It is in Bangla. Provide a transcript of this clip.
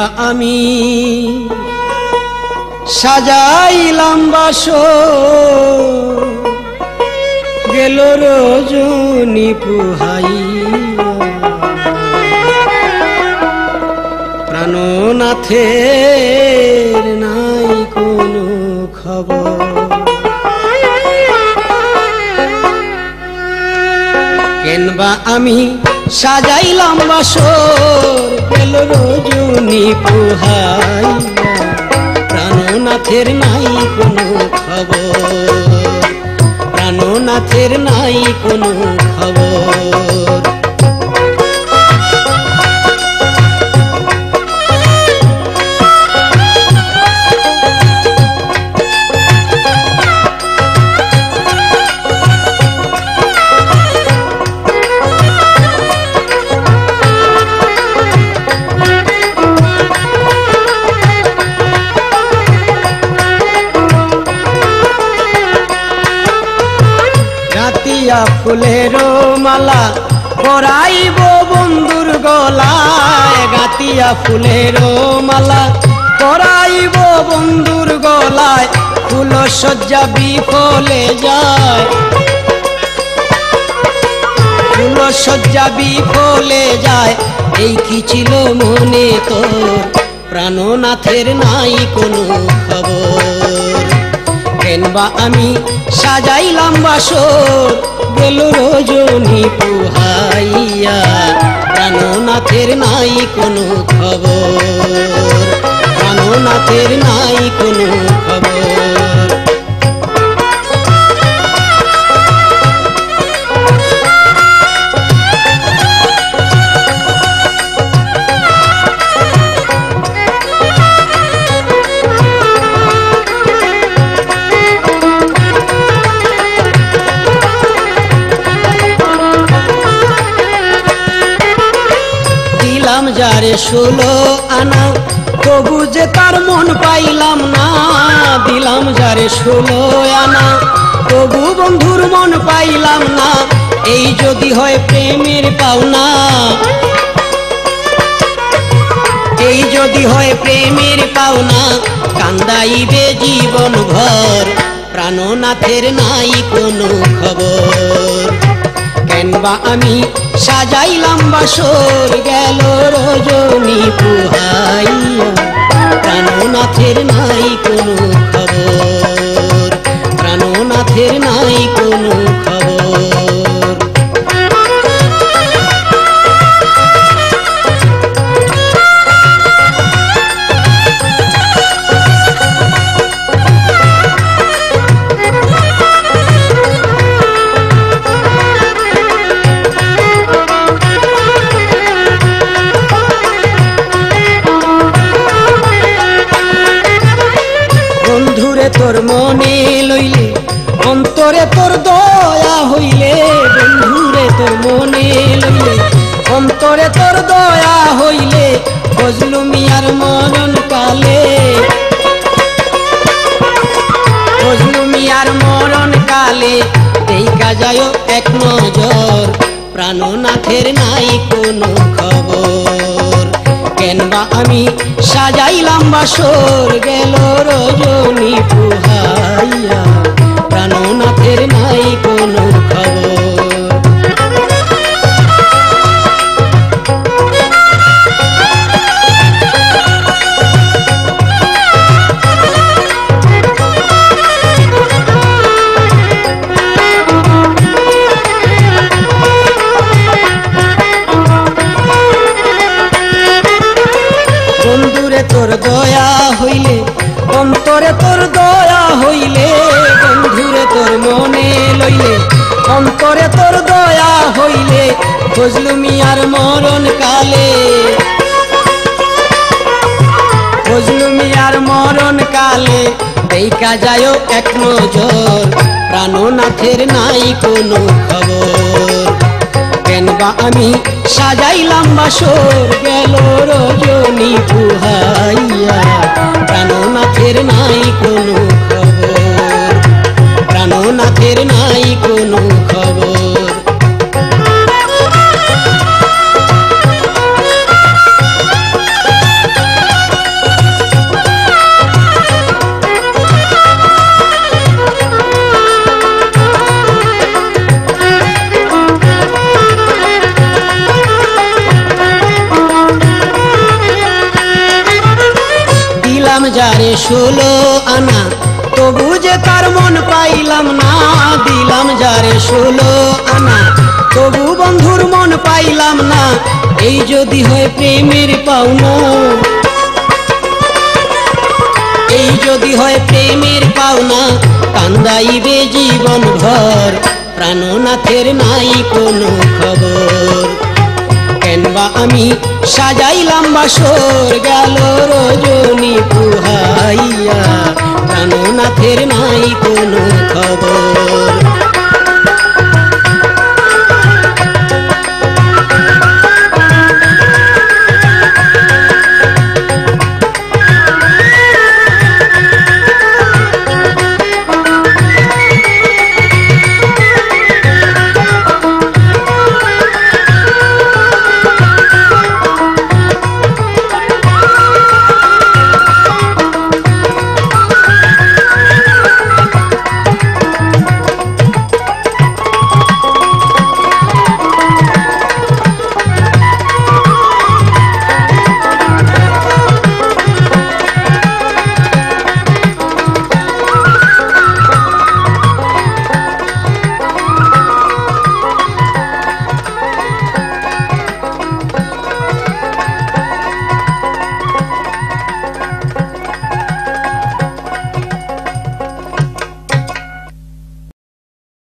কেনবা আমি সাজাইলাম বাসর গেল রজনী পুহাইয়া প্রাণনাথের নাই কোনো খবর কেনবা আমি সাজাইলাম বাসর গেল রজনী পুহাইয়া প্রাণনাথের নাই কোনো খবর প্রাণনাথের নাই কোনো খবর ফুলের মালা পরাইব বন্ধুর গলায় গাতিয়া ফুলের মালা পরাইব বন্ধুর গলায় ফুল সজ্জা বিফলে যায় ফুল সজ্জা বিফলে যায় এই কি ছিল মনে তোর প্রাণনাথের নাই কোনো খবর কেনবা আমি সাজাইলাম বাসর গেল রজনী পুহাইয়া প্রাণনাথের নাই কোনো খবর প্রাণনাথের নাই কোনো খবর যারে 16 আনা তবু যে তার মন পাইলাম না দিলাম যারে 16 আনা তবু বন্ধুর মন পাইলাম না এই যদি হয় প্রেমের পাওনা এই যদি হয় প্রেমের পাওনা কান্দাইবে জীবন ভর প্রাণনাথের নাই কোনো খবর কেনবা আমি সাজাইলাম বাসর গেল রজনী পুহাইয়া প্রাণনাথের নাই কোনো খবর প্রাণনাথের নাই কোনো খবর তোর মনে লইলে অন্তরে তোর দয়া হইলে বন্ধুরে তোর মনে লইলে অন্তরে তোর দয়া হইলে ফজলু মিয়ার মরণ কালে ফজলু মিয়ার মরণ কালে দেখা যায় এক নজর প্রাণনাথের নাই কোনো খবর কেনবা আমি সাজাইলাম বাসর গেল রজনী পুহাইয়া প্রাণনাথের নাই কোনো খবর তোর দয়া হইলে অন্তরে তোর দয়া হইলে বন্ধুরে তোর মনে লইলে অন্তরে তোর দয়া হইলে ফজলু মিয়ার মরণ কালে ফজলু মিয়ার মরণ কালে দেখা যায় এক নজর প্রাণনাথের নাই কোনো খবর কেনবা আমি সাজাইলাম বাসর গেল রজনী পুহাইয়া প্রাণনাথের নাই কোনো খবর প্রাণনাথের নাই কোনো খবর দিলাম যারে 16 আনা তবু যে তার মন পাইলাম না দিলাম যারে 16 আনা তবু বন্ধুর মন পাইলাম না এই যদি হয় প্রেমের পাওনা এই যদি হয় প্রেমের পাওনা কান্দাইবে জীবন ভর প্রাণনাথের নাই কোনো খবর কেনবা আমি সাজাইলাম বাসর গেল রজনী পুহাইয়া প্রাণনাথের নাই কোনো খবর